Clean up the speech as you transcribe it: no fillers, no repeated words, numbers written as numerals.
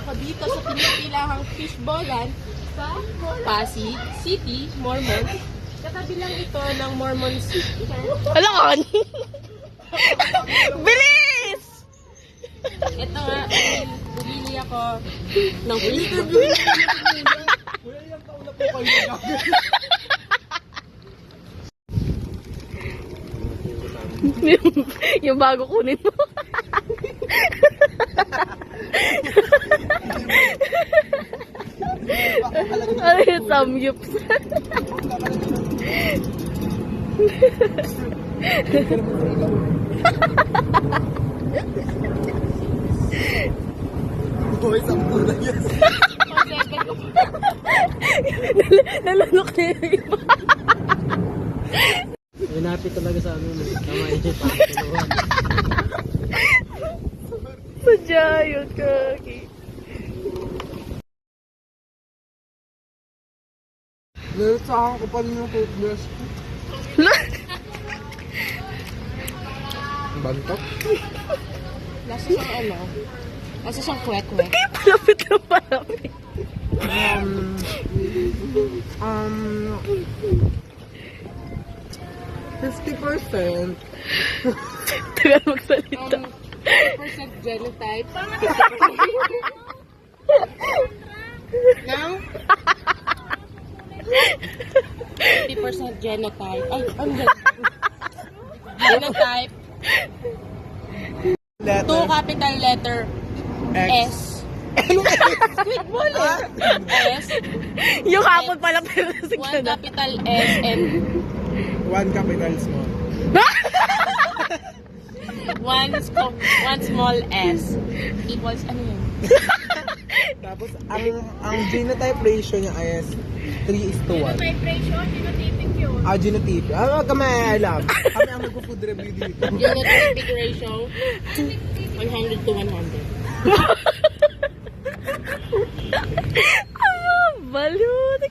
ako dito sa pinipilahang fishballan sa Pasig City, Mormon. Katabi lang ito ng Mormon City. Alangan! Bilis! Ito nga, bumili ako ng fish. Kuya, ilang taon na po kayo nag-gagawin? Yung bago kunin mo. Ano yung samgyups? Boy, sampo na yan. Nalunok na yung iba. Inapit talaga sa ano, tama yun. Sadya yun, kaki. Nalutsahan ko pa rin yung toothbrush ko. Bantok? Lasa siyang ano? Lasa siyang kwek-kwek. Palapit na palapit. 50%. Tagal magsalita. 50% genotype. Now? 50% genotype. Ay, ano yan? Genotype. Letter. 2 capital letter S. Squid ball eh. S. Yung hapon pala pero 1 capital S and 1 capital small. 1 small S equals ano yun? Tapos, ang genotype ratio niya is 3:1. Genotype ratio? Genotypic yun. Genotype. Wag ka may alam. Kami ang mag-food review dito. Genotypic ratio 100 to 100. Balut.